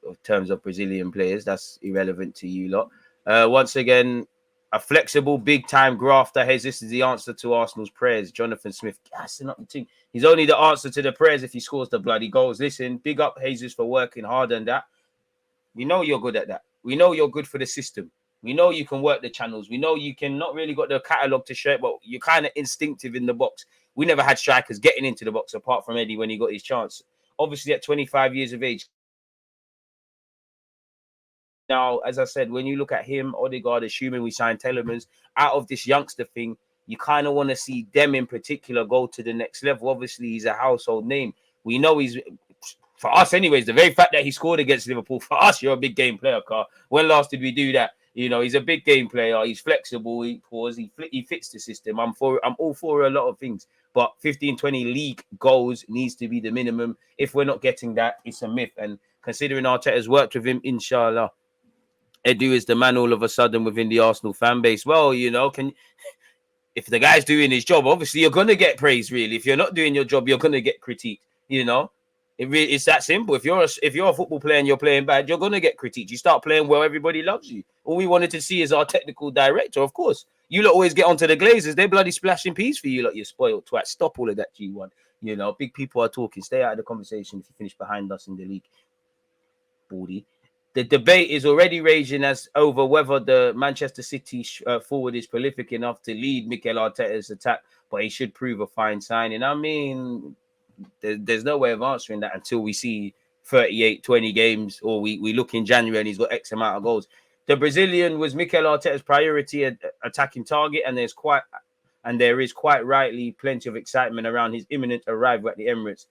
in terms of Brazilian players. That's irrelevant to you lot. Once again, a flexible, big-time grafter. Jesus is the answer to Arsenal's prayers. Jonathan Smith, gassing up the team. He's only the answer to the prayers if he scores the bloody goals. Listen, big up Jesus for working hard on that. We know you're good at that. We know you're good for the system. We know you can work the channels. We know you can not really got the catalogue to show it, but you're kind of instinctive in the box. We never had strikers getting into the box apart from Eddie when he got his chance. Obviously, at 25 years of age. Now, as I said, when you look at him, Odegaard, assuming we signed Telemans, out of this youngster thing, you kind of want to see them in particular go to the next level. Obviously, he's a household name. We know he's, for us anyways, the very fact that he scored against Liverpool, for us, you're a big game player, Carl. When last did we do that? You know, he's a big game player. He's flexible. He fits the system. I'm all for a lot of things. But 15, 20 league goals needs to be the minimum. If we're not getting that, it's a myth. And considering Arteta's worked with him, inshallah, Edu is the man all of a sudden within the Arsenal fan base. Well, you know, if the guy's doing his job, obviously you're going to get praise, really. If you're not doing your job, you're going to get critiqued, you know. It's that simple. If you're a football player and you're playing bad, you're going to get critiqued. You start playing well, everybody loves you. All we wanted to see is our technical director, of course. You lot always get onto the Glazers. They're bloody splashing peas for you, lot, you spoiled twat. Stop all of that, G1. You know, big people are talking. Stay out of the conversation if you finish behind us in the league. Baldy. The debate is already raging as over whether the Manchester City forward is prolific enough to lead Mikel Arteta's attack, but he should prove a fine signing. I mean, there's no way of answering that until we see 38, 20 games, or we look in January and he's got X amount of goals. The Brazilian was Mikel Arteta's priority attacking target, and there is quite rightly plenty of excitement around his imminent arrival at the Emirates.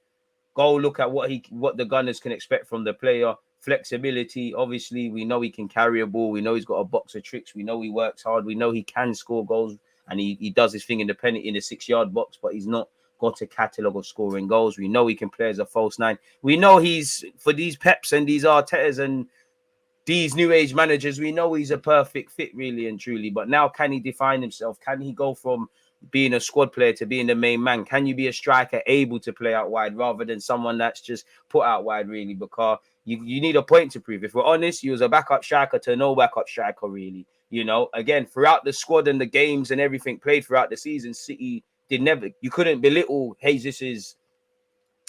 Go look at what the Gunners can expect from the player. Flexibility, obviously, we know he can carry a ball. We know he's got a box of tricks. We know he works hard. We know he can score goals, and he does his thing in the 6-yard box, but he's not got a catalogue of scoring goals. We know he can play as a false nine. We know he's, for these Peps and these Artetas and these new age managers, we know he's a perfect fit, really and truly. But now, can he define himself? Can he go from being a squad player to being the main man? Can you be a striker able to play out wide rather than someone that's just put out wide, really? Because you need a point to prove. If we're honest, he was a backup striker to no backup striker, really. You know, again, throughout the squad and the games and everything played throughout the season, City you couldn't belittle Jesus's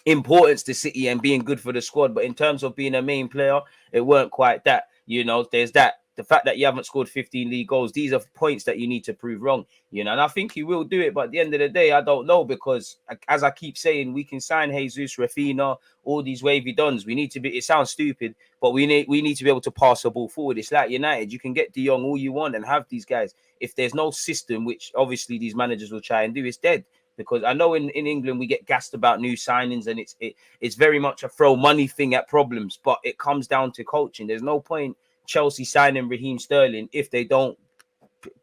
importance to City and being good for the squad. But in terms of being a main player, it weren't quite that. You know, there's that. The fact that you haven't scored 15 league goals, these are points that you need to prove wrong, you know, and I think he will do it. But at the end of the day, I don't know, because as I keep saying, we can sign Jesus, Rafinha, all these wavy dons. We need to be, it sounds stupid, but we need to be able to pass the ball forward. It's like United. You can get De Jong all you want and have these guys. If there's no system, which obviously these managers will try and do, it's dead. Because I know in England we get gassed about new signings, and it's very much a throw money thing at problems, but it comes down to coaching. There's no point Chelsea signing Raheem Sterling if they don't,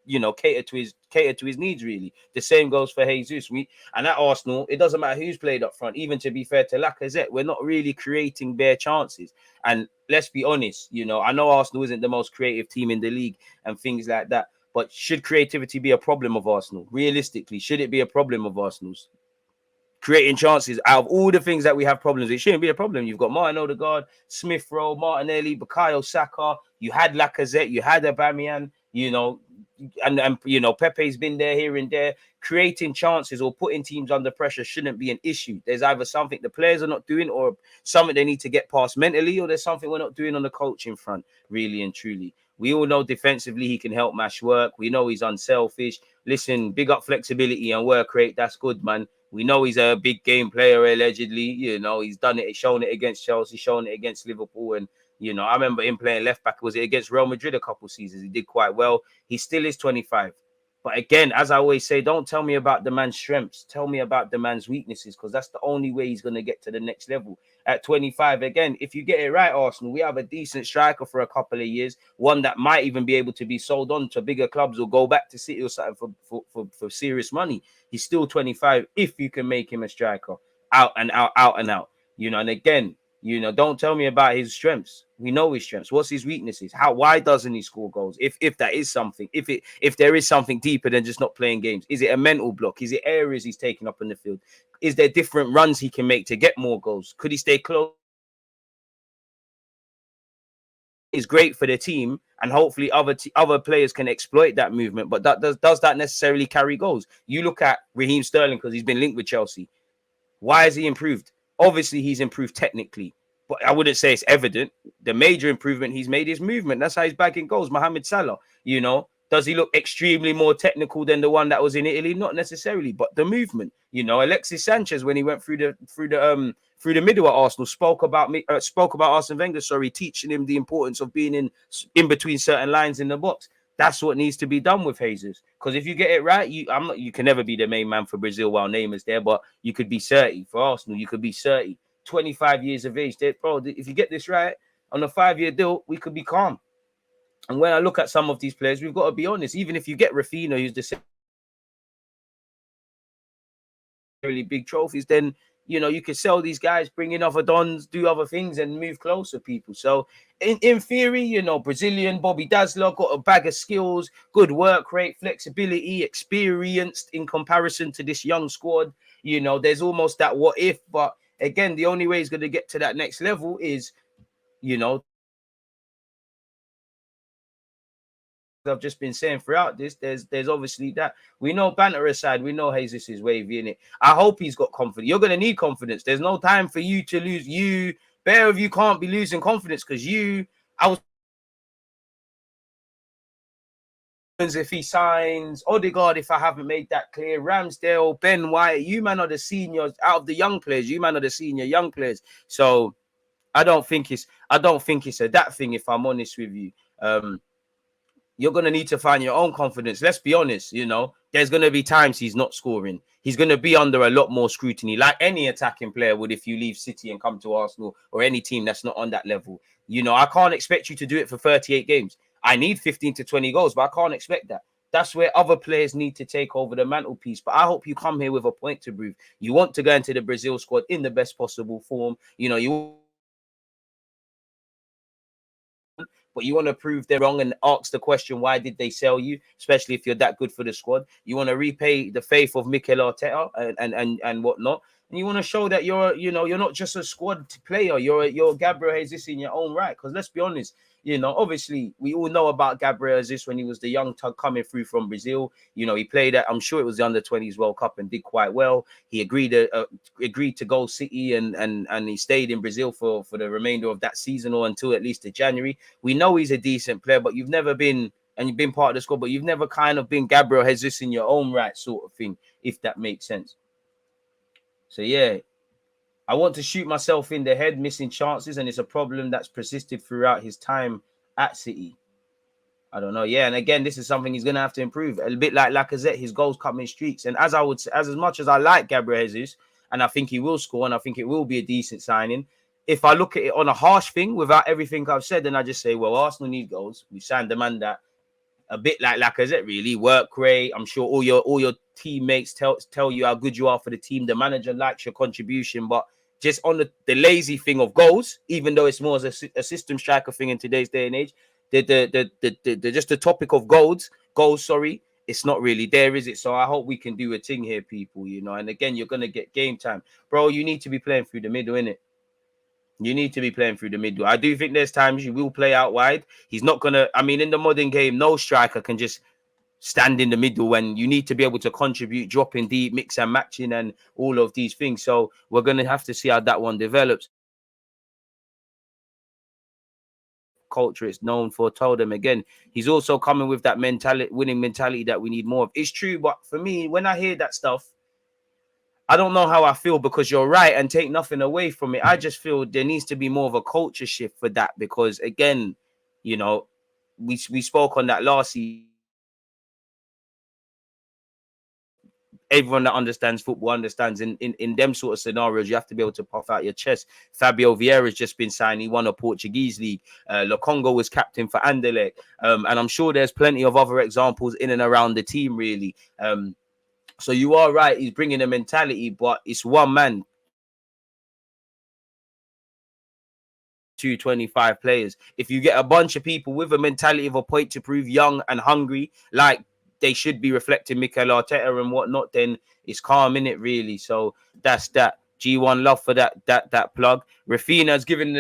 you know, cater to his needs, really. The same goes for Jesus. And at Arsenal, it doesn't matter who's played up front. Even to be fair to Lacazette, we're not really creating bare chances. And let's be honest, you know, I know Arsenal isn't the most creative team in the league and things like that, but should creativity be a problem of Arsenal? Realistically, should it be a problem of Arsenal's? Creating chances, out of all the things that we have problems, it shouldn't be a problem. You've got Martin Odegaard, Smith Rowe, Martinelli, Bukayo Saka. You had Lacazette, you had Aubameyang, you know, and you know, Pepe's been there here and there. Creating chances or putting teams under pressure shouldn't be an issue. There's either something the players are not doing, or something they need to get past mentally, or there's something we're not doing on the coaching front, really and truly. We all know defensively he can help mash work. We know he's unselfish. Listen, big up flexibility and work rate. That's good, man. We know he's a big game player, allegedly. You know, he's done it, shown it against Chelsea, shown it against Liverpool. And, you know, I remember him playing left back. Was it against Real Madrid a couple of seasons? He did quite well. He still is 25. But again, as I always say, don't tell me about the man's strengths. Tell me about the man's weaknesses, because that's the only way he's going to get to the next level. At 25, again, if you get it right, Arsenal, we have a decent striker for a couple of years, one that might even be able to be sold on to bigger clubs or go back to City or something for serious money. He's still 25 if you can make him a striker. Out and out. You know, and again, you know, don't tell me about his strengths. We know his strengths. What's his weaknesses? Why doesn't he score goals? If that is something, if there is something deeper than just not playing games, is it a mental block? Is it areas he's taking up in the field? Is there different runs he can make to get more goals? Could he stay close is great for the team, and hopefully other players can exploit that movement. But does that necessarily carry goals? You look at Raheem Sterling because he's been linked with Chelsea. Why has he improved? Obviously, he's improved technically, but I wouldn't say it's evident. The major improvement he's made is movement. That's how he's bagging goals. Mohamed Salah, does he look extremely more technical than the one that was in Italy? Not necessarily, but the movement. Alexis Sanchez, when he went through the middle at Arsenal, spoke about Arsene Wenger, teaching him the importance of being in between certain lines in the box. That's what needs to be done with Jesus. Because if you get it right, you can never be the main man for Brazil while Neymar's there, but you could be 30 for Arsenal. You could be 30, 25 years of age. Bro, if you get this right on a 5-year deal, we could be calm. And when I look at some of these players, we've got to be honest. Even if you get Rafinha, who's the really big trophies, then you could sell these guys, bring in other dons, do other things, and move closer people. So in theory, Brazilian Bobby Dazzler got a bag of skills, good work rate, flexibility, experienced in comparison to this young squad. There's almost that what if, but again, the only way he's going to get to that next level is, I've just been saying throughout this, there's obviously that. We know banter aside, we know Jesus is wavy in it. I hope he's got confidence. You're going to need confidence. There's no time for you to lose. Bear of you can't be losing confidence because if he signs Odegaard, if I haven't made that clear, Ramsdale, Ben White, you man are the seniors out of the young players. You man are the senior young players. So I don't think it's a that thing, if I'm honest with you. You're going to need to find your own confidence. Let's be honest, there's going to be times he's not scoring. He's going to be under a lot more scrutiny, like any attacking player would if you leave City and come to Arsenal or any team that's not on that level. I can't expect you to do it for 38 games. I need 15 to 20 goals, but I can't expect that. That's where other players need to take over the mantelpiece. But I hope you come here with a point to prove. You want to go into the Brazil squad in the best possible form. But you want to prove they're wrong and ask the question, why did they sell you? Especially if you're that good for the squad. You want to repay the faith of Mikel Arteta and whatnot. And you want to show that you're not just a squad player. You're Gabriel Jesus in your own right. Because let's be honest, obviously we all know about Gabriel Jesus when he was the young tug coming through from Brazil. He played at, I'm sure it was the under-20s World Cup and did quite well. He agreed to go City and he stayed in Brazil for the remainder of that season or until at least January. We know he's a decent player, but you've never been, and you've been part of the squad, but you've never kind of been Gabriel Jesus in your own right sort of thing, if that makes sense. So yeah, I want to shoot myself in the head, missing chances, and it's a problem that's persisted throughout his time at City. I don't know. Yeah, and again, this is something he's going to have to improve. A bit like Lacazette, his goals come in streaks. And as much as I like Gabriel Jesus, and I think he will score, and I think it will be a decent signing, if I look at it on a harsh thing, without everything I've said, then I just say, well, Arsenal need goals. We signed the man that, a bit like Lacazette, really, work rate. I'm sure all your teammates tell you how good you are for the team. The manager likes your contribution, but just on the lazy thing of goals, even though it's more as a system striker thing in today's day and age, just the topic of goals, it's not really there, is it? So I hope we can do a thing here, people, and again, you're going to get game time. Bro, you need to be playing through the middle, innit? You need to be playing through the middle. I do think there's times you will play out wide. He's not going to, in the modern game, no striker can just stand in the middle when you need to be able to contribute, dropping deep, mix and matching and all of these things. So we're going to have to see how that one develops. Culture it's known for, told them again, he's also coming with that winning mentality that we need more of. It's true, but for me, when I hear that stuff, I don't know how I feel, because you're right, and take nothing away from it. I just feel there needs to be more of a culture shift for that, because again, we spoke on that last season. Everyone that understands football understands in them sort of scenarios, you have to be able to puff out your chest. Fabio Vieira's just been signed. He won a Portuguese league. Lokonga was captain for Anderlecht. And I'm sure there's plenty of other examples in and around the team, really. So you are right. He's bringing a mentality, but it's one man. 25 players. If you get a bunch of people with a mentality of a point to prove, young and hungry, like they should be reflecting Mikel Arteta and whatnot, then it's calm in it, really. So that's that. G1 love for that plug. Rafinha has given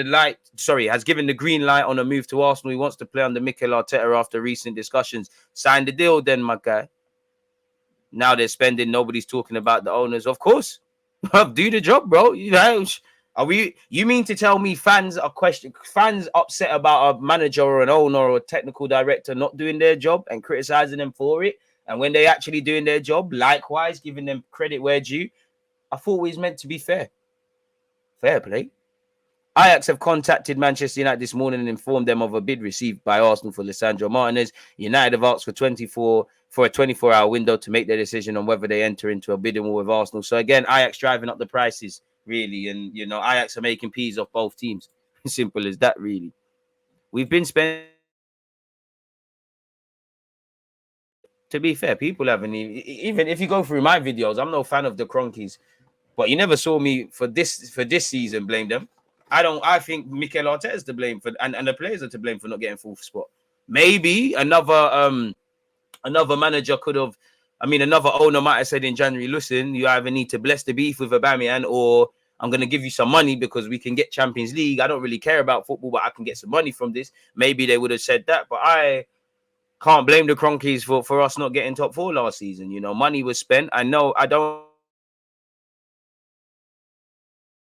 the green light on a move to Arsenal. He wants to play under Mikel Arteta after recent discussions. Sign the deal then, my guy. Now they're spending. Nobody's talking about the owners. Of course. Do the job, bro. You know, you mean to tell me fans upset about a manager or an owner or a technical director not doing their job and criticizing them for it? And when they actually doing their job, likewise, giving them credit where due. I thought it was meant to be fair. Fair play. Ajax have contacted Manchester United this morning and informed them of a bid received by Arsenal for Lisandro Martinez. United have asked for a 24-hour window to make their decision on whether they enter into a bidding war with Arsenal. So again, Ajax driving up the prices, really. And, you know, Ajax are making peas off both teams. Simple as that, really. We've been spending... To be fair, people haven't even if you go through my videos, I'm no fan of the Cronkies. But you never saw me for this season blame them. I think Mikel Arteta is to blame for, and the players are to blame for not getting fourth spot. Maybe another manager could have, another owner might have said in January, listen, you either need to bless the beef with Aubameyang or I'm going to give you some money because we can get Champions League. I don't really care about football, but I can get some money from this. Maybe they would have said that, but I can't blame the Cronkies for us not getting top four last season. You know, money was spent. I know I don't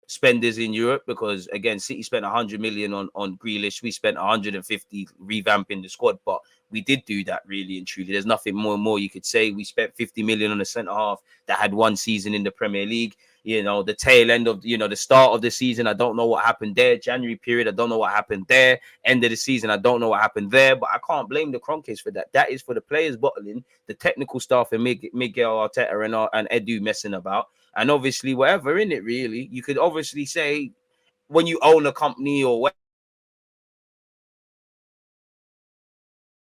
spenders in Europe because again, City spent 100 million on Grealish. We spent 150 revamping the squad, but we did do that really and truly. There's nothing more you could say. We spent 50 million on a centre half that had one season in the Premier League. You know, the tail end of, the start of the season, I don't know what happened there. January period, I don't know what happened there. End of the season, I don't know what happened there. But I can't blame the Kroenkes for that. That is for the players bottling, the technical staff and Miguel Arteta and Edu messing about. And obviously, whatever in it, really, you could obviously say when you own a company or what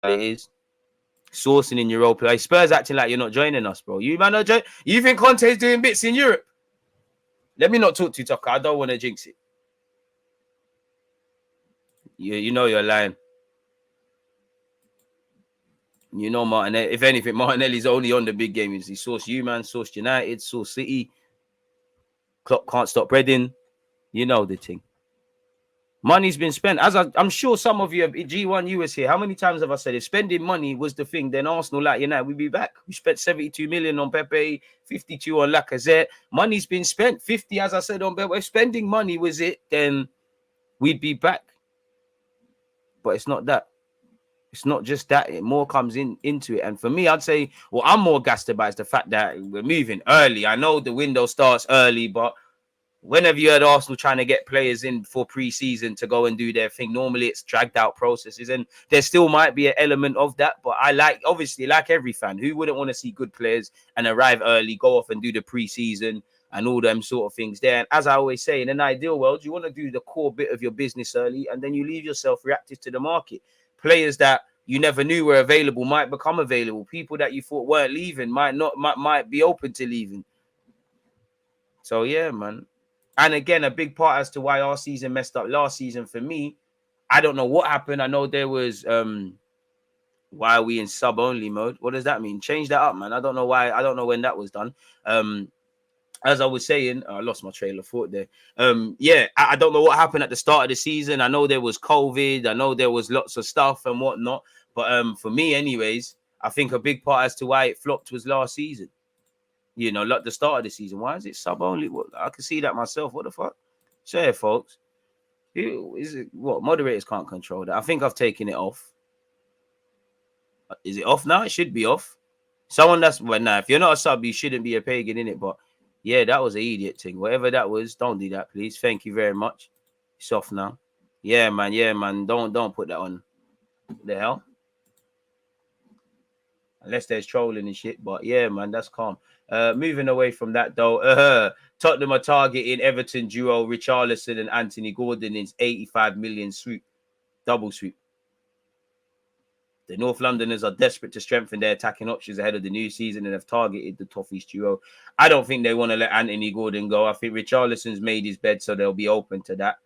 it is, sourcing in Europa. Like Spurs acting like you're not joining us, bro. You man not join. You think Conte's doing bits in Europe? Let me not talk to you, Tucker. I don't want to jinx it. You know you're lying. You know Martinelli. If anything, Martinelli's only on the big games. He sourced you, man. Sourced United. Sourced City. Klopp can't stop Reading. You know the thing. Money's been spent. I'm sure some of you have G1 US here. How many times have I said if spending money was the thing, then Arsenal, like United, we'd be back. We spent 72 million on Pepe, 52 on Lacazette. Money's been spent. 50, as I said, on Pepe. If spending money was it, then we'd be back. But it's not that. It's not just that. It more comes into it. And for me, I'd say, well, I'm more gassed about is the fact that we're moving early. I know the window starts early, but whenever you heard Arsenal trying to get players in for pre-season to go and do their thing, normally it's dragged out processes, and there still might be an element of that. But obviously, like every fan, who wouldn't want to see good players and arrive early, go off and do the pre-season and all them sort of things there. And as I always say, in an ideal world, you want to do the core bit of your business early, and then you leave yourself reactive to the market. Players that you never knew were available might become available. People that you thought weren't leaving might be open to leaving. So yeah, man. And again, a big part as to why our season messed up last season for me, I don't know what happened. I know there was why are we in sub-only mode? What does that mean? Change that up, man. I don't know why. I don't know when that was done. As I was saying, I lost my trail of thought there. Yeah, I don't know what happened at the start of the season. I know there was COVID. I know there was lots of stuff and whatnot. But for me, anyways, I think a big part as to why it flopped was last season. You know, like the start of the season. Why is it sub only? I can see that myself. What the fuck? Say it, folks. Who is it? What moderators can't control that? I think I've taken it off. Is it off now? It should be off. Someone that's now. If you're not a sub, you shouldn't be a pagan in it. But yeah, that was an idiot thing. Whatever that was, don't do that, please. Thank you very much. It's off now. Yeah, man. Yeah, man. Don't put that on. What the hell? Unless there's trolling and shit. But yeah, man, that's calm. Moving away from that, though, Tottenham are targeting Everton duo Richarlison and Anthony Gordon in 85 million swoop, double swoop. The North Londoners are desperate to strengthen their attacking options ahead of the new season and have targeted the Toffees duo. I don't think they want to let Anthony Gordon go. I think Richarlison's made his bed, so they'll be open to that.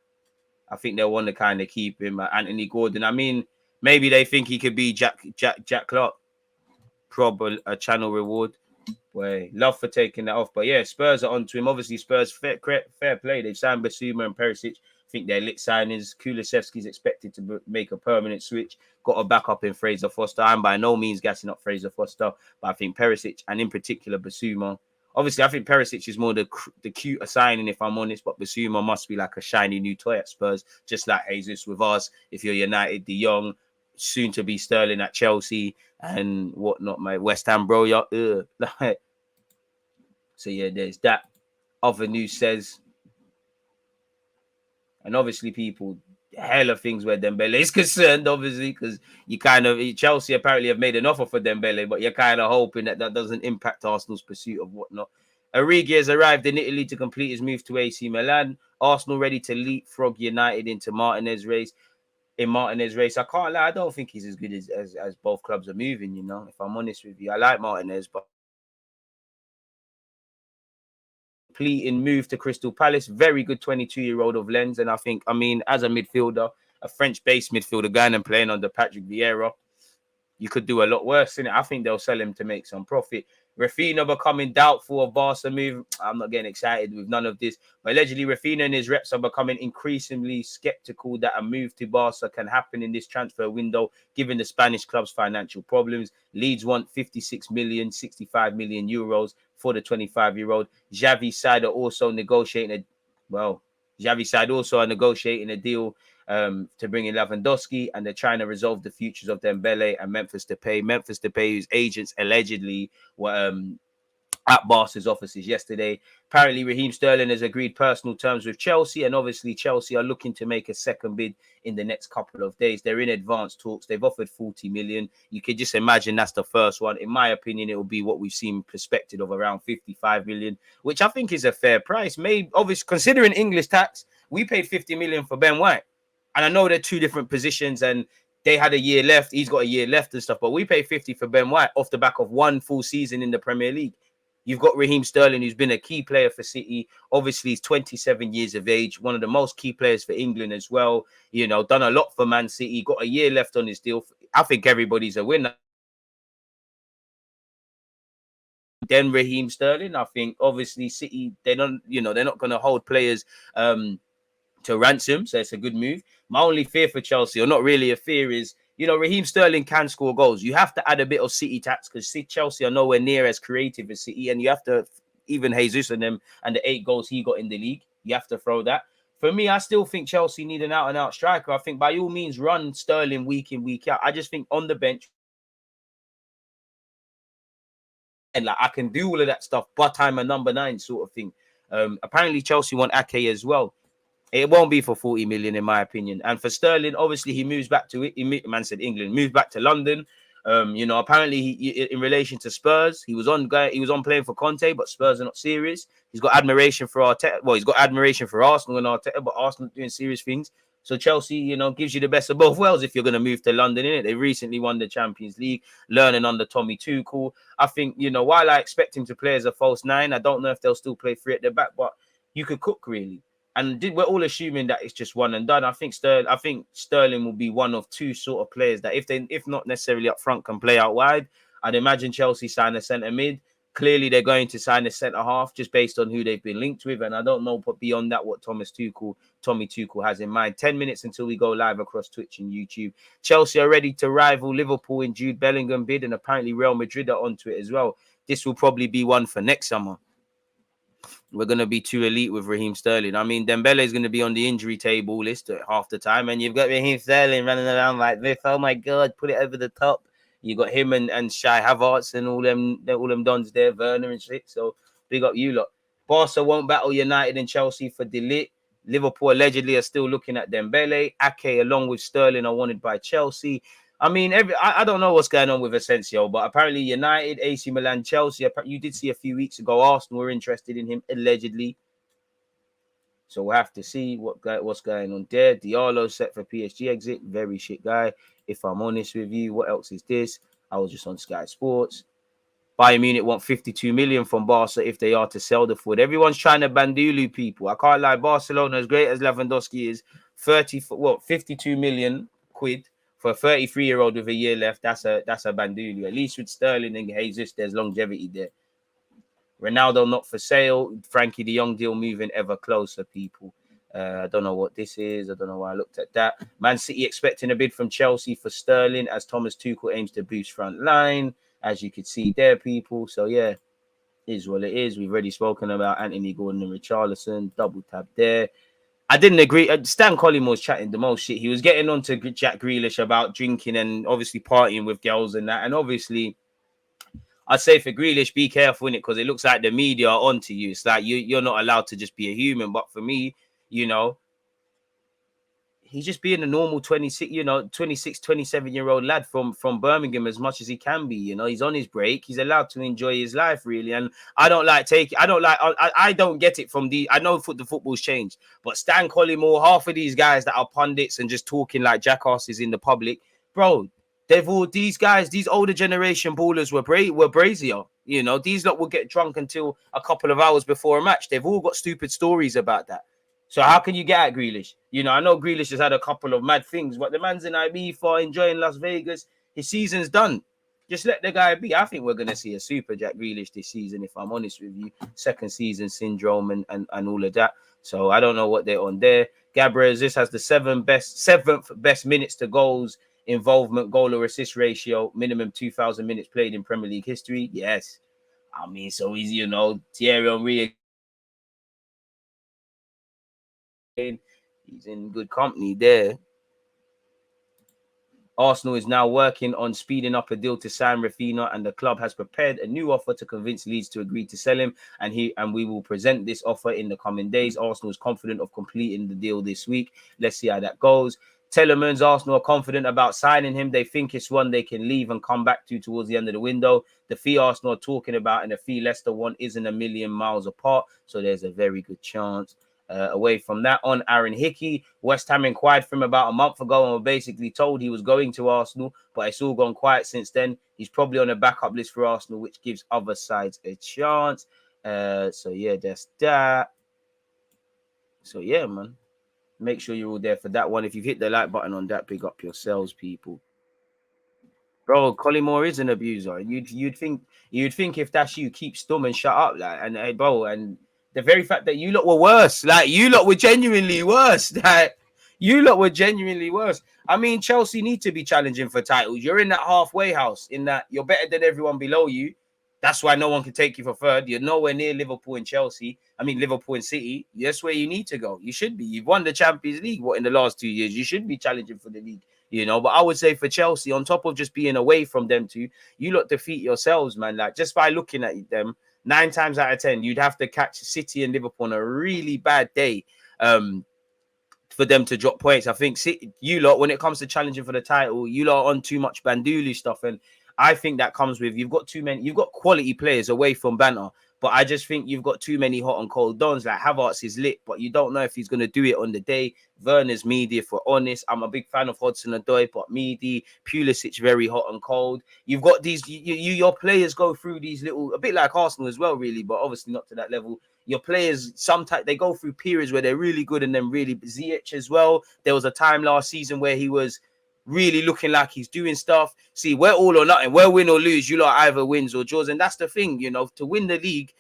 I think they'll want to kind of keep him. Anthony Gordon, I mean, maybe they think he could be Jack Clark. Probably a channel reward. Boy, love for taking that off. But yeah, Spurs are onto him. Obviously, Spurs fair play. They've signed Basuma and Perisic. I think they're lit signings. Kulusevski's expected to make a permanent switch. Got a backup in Fraser Foster. I'm by no means gassing up Fraser Foster, but I think Perisic and in particular Basuma. Obviously, I think Perisic is more the cuter signing, if I'm honest. But Basuma must be like a shiny new toy at Spurs, just like Jesus with us. If you're United, De Jong, soon to be Sterling at Chelsea and whatnot, my West Ham bro. So yeah, there's that. Other news says, and obviously people hell of things where Dembele is concerned, obviously, because you kind of Chelsea apparently have made an offer for Dembele, but you're kind of hoping that that doesn't impact Arsenal's pursuit of whatnot. Origi has arrived in Italy to complete his move to AC Milan. Arsenal ready to leapfrog United into Martinez race. In Martinez race, I can't lie, I don't think he's as good as both clubs are moving. You know, if I'm honest with you, I like Martinez, but completing move to Crystal Palace. Very good 22-year-old of Lens. And I mean, as a midfielder, a French-based midfielder going and playing under Patrick Vieira, you could do a lot worse in it. I think they'll sell him to make some profit. Rafinha becoming doubtful of Barca move. I'm not getting excited with none of this. But allegedly, Rafinha and his reps are becoming increasingly skeptical that a move to Barca can happen in this transfer window, given the Spanish club's financial problems. Leeds want 56 million, 65 million euros for the 25-year-old. Xavi's side are also negotiating Xavi's side also are negotiating a deal to bring in Lewandowski, and they're trying to resolve the futures of Dembele and Memphis Depay. Memphis Depay, whose agents allegedly were at Barca's offices yesterday. Apparently, Raheem Sterling has agreed personal terms with Chelsea, and obviously Chelsea are looking to make a second bid in the next couple of days. They're in advanced talks. They've offered 40 million. You could just imagine that's the first one. In my opinion, it will be what we've seen perspective of around 55 million, which I think is a fair price. Maybe, obviously, considering English tax, we paid 50 million for Ben White. And I know they're two different positions and they had a year left. He's got a year left and stuff, but we paid 50 for Ben White off the back of one full season in the Premier League. You've got Raheem Sterling, who's been a key player for City. Obviously, he's 27 years of age, one of the most key players for England as well. You know, done a lot for Man City, got a year left on his deal. I think everybody's a winner. Then Raheem Sterling, I think obviously City, they're not going to hold players to ransom, so it's a good move. My only fear for Chelsea, or not really a fear, is Raheem Sterling can score goals. You have to add a bit of City tax because Chelsea are nowhere near as creative as City, and you have to even Jesus and them and the 8 goals he got in the league. You have to throw that. For me, I still think Chelsea need an out-and-out striker. I think by all means run Sterling week in, week out. I just think on the bench, and like I can do all of that stuff, but I'm a number 9 sort of thing. Apparently Chelsea want Ake as well. It won't be for 40 million, in my opinion. And for Sterling, obviously, he moves back to it. Man said England, moved back to London. Apparently, in relation to Spurs, he was on playing for Conte, but Spurs are not serious. He's got admiration for Arteta. Well, he's got admiration for Arsenal and Arteta, but Arsenal doing serious things. So Chelsea, gives you the best of both worlds if you're going to move to London, innit? They recently won the Champions League, learning under Tommy Tuchel. I think, while I expect him to play as a false 9, I don't know if they'll still play 3 at the back, but you could cook, really. And we're all assuming that it's just one and done. I think Sterling will be one of 2 sort of players that if not necessarily up front, can play out wide. I'd imagine Chelsea sign a centre mid. Clearly, they're going to sign a centre half just based on who they've been linked with. And I don't know, but beyond that, what Tommy Tuchel has in mind. 10 minutes until we go live across Twitch and YouTube. Chelsea are ready to rival Liverpool in Jude Bellingham bid, and apparently Real Madrid are onto it as well. This will probably be one for next summer. We're going to be too elite with Raheem Sterling. I mean, Dembele is going to be on the injury table list at half the time, and you've got Raheem Sterling running around like this. Oh my God, put it over the top. You got him and Shai Havertz and all them dons there, Werner and shit. So big up you lot. Barca won't battle United and Chelsea for De Ligt. Liverpool allegedly are still looking at Dembele. Ake, along with Sterling, are wanted by Chelsea. I mean, I don't know what's going on with Asensio, but apparently United, AC Milan, Chelsea, you did see a few weeks ago, Arsenal were interested in him, allegedly. So we'll have to see what's going on there. Diallo set for PSG exit. Very shit guy, if I'm honest with you. What else is this? I was just on Sky Sports. Bayern Munich want 52 million from Barca if they are to sell the forward. Everyone's trying to bandulu people. I can't lie. Barcelona, as great as Lewandowski is, 52 million quid for a 33-year-old with a year left. That's a bandulu. At least with Sterling and Jesus, there's longevity there. Ronaldo not for sale. Frankie de Jong deal moving ever closer, people. I don't know what this is. I don't know why I looked at that. Man City expecting a bid from Chelsea for Sterling as Thomas Tuchel aims to boost front line, as you could see there, people. So, yeah, is what it is. We've already spoken about Anthony Gordon and Richarlison. Double tap there. I didn't agree. Stan Collymore chatting the most shit. He was getting on to Jack Grealish about drinking and obviously partying with girls and that. And obviously, I'd say for Grealish, be careful in it because it looks like the media are onto you. It's like you're not allowed to just be a human. But for me, you know, he's just being a normal 26, 27-year-old lad from Birmingham as much as he can be. He's on his break. He's allowed to enjoy his life, really. And I don't get it from I know the football's changed, but Stan Collymore, half of these guys that are pundits and just talking like jackasses in the public, bro, these guys, these older generation ballers were brazier. These lot will get drunk until a couple of hours before a match. They've all got stupid stories about that. So how can you get at Grealish? I know Grealish has had a couple of mad things, but the man's in Ibiza enjoying Las Vegas. His season's done. Just let the guy be. I think we're going to see a super Jack Grealish this season, if I'm honest with you. Second season syndrome and all of that. So I don't know what they're on there. Gabriel Jesus has the seventh best minutes to goals involvement, goal or assist ratio, minimum 2,000 minutes played in Premier League history. Yes. I mean, so he's, Thierry Henry. He's in good company there. Arsenal is now working on speeding up a deal to sign Rafinha, and the club has prepared a new offer to convince Leeds to agree to sell him. And we will present this offer in the coming days. Arsenal is confident of completing the deal this week. Let's see how that goes. Telemans, Arsenal are confident about signing him. They think it's one they can leave and come back to towards the end of the window. The fee Arsenal are talking about and the fee Leicester want isn't a million miles apart, so there's a very good chance. Away from that, on Aaron Hickey, West Ham inquired from him about a month ago and were basically told he was going to Arsenal, but it's all gone quiet since then. He's probably on a backup list for Arsenal, which gives other sides a chance. So yeah, that's that. So yeah, man, make sure you're all there for that one. If you've hit the like button on that, big up yourselves, people. Bro, Collymore is an abuser. You'd think if that's you, keep stum and shut up, like, and hey, bro, and the very fact that you lot were worse, like you lot were genuinely worse, like you lot were genuinely worse. I mean, Chelsea need to be challenging for titles. You're in that halfway house, in that you're better than everyone below you. That's why no one can take you for third. You're nowhere near Liverpool and Chelsea. I mean, Liverpool and City. That's where you need to go. You should be. You've won the Champions League, in the last 2 years? You should be challenging for the league. But I would say for Chelsea, on top of just being away from them two, you lot defeat yourselves, man. Like, just by looking at them, 9 times out of 10, you'd have to catch City and Liverpool on a really bad day for them to drop points. I think you lot, when it comes to challenging for the title, you lot are on too much Bandulu stuff, and I think that comes with you've got quality players away from banter. But I just think you've got too many hot and cold dons. Like Havertz is lit, but you don't know if he's going to do it on the day. Werner's meaty, if we're honest. I'm a big fan of Hudson-Odoi, but meaty. Pulisic, very hot and cold. You've got these, your players go through these little, a bit like Arsenal as well, really, but obviously not to that level. Your players, sometimes they go through periods where they're really good and then really Ziyech as well. There was a time last season where he was really looking like he's doing stuff. See, we're all or nothing. We're win or lose. You lot either wins or draws. And that's the thing, to win the league,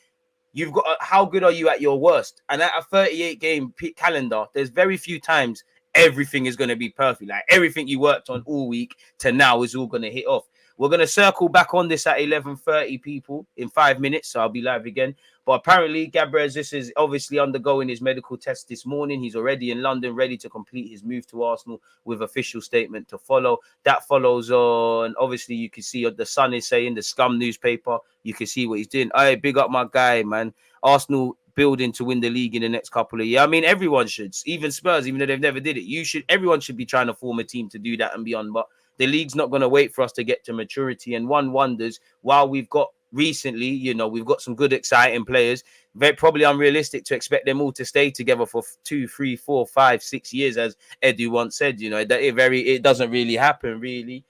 you've got how good are you at your worst? And at a 38 game calendar, there's very few times everything is going to be perfect. Like everything you worked on all week to now is all going to hit off. We're going to circle back on this at 11:30, people, in 5 minutes. So I'll be live again. But apparently, Gabriel Jesus is obviously undergoing his medical test this morning. He's already in London, ready to complete his move to Arsenal with official statement to follow. That follows on. Obviously, you can see what the Sun is saying, the Scum newspaper. You can see what he's doing. Hey, big up my guy, man. Arsenal building to win the league in the next couple of years. I mean, everyone should. Even Spurs, even though they've never did it. Everyone should be trying to form a team to do that and beyond. But the league's not going to wait for us to get to maturity. And one wonders, while we've got recently, we've got some good, exciting players, very probably unrealistic to expect them all to stay together for 2, 3, 4, 5, 6 years, as Edu once said, that it doesn't really happen, really.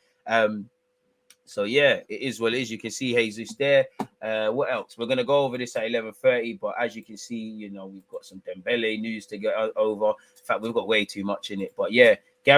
So yeah, it is what it is. You can see Jesus there. What else? We're gonna go over this at 11:30, but as you can see, we've got some Dembele news to get over. In fact, we've got way too much in it. But yeah,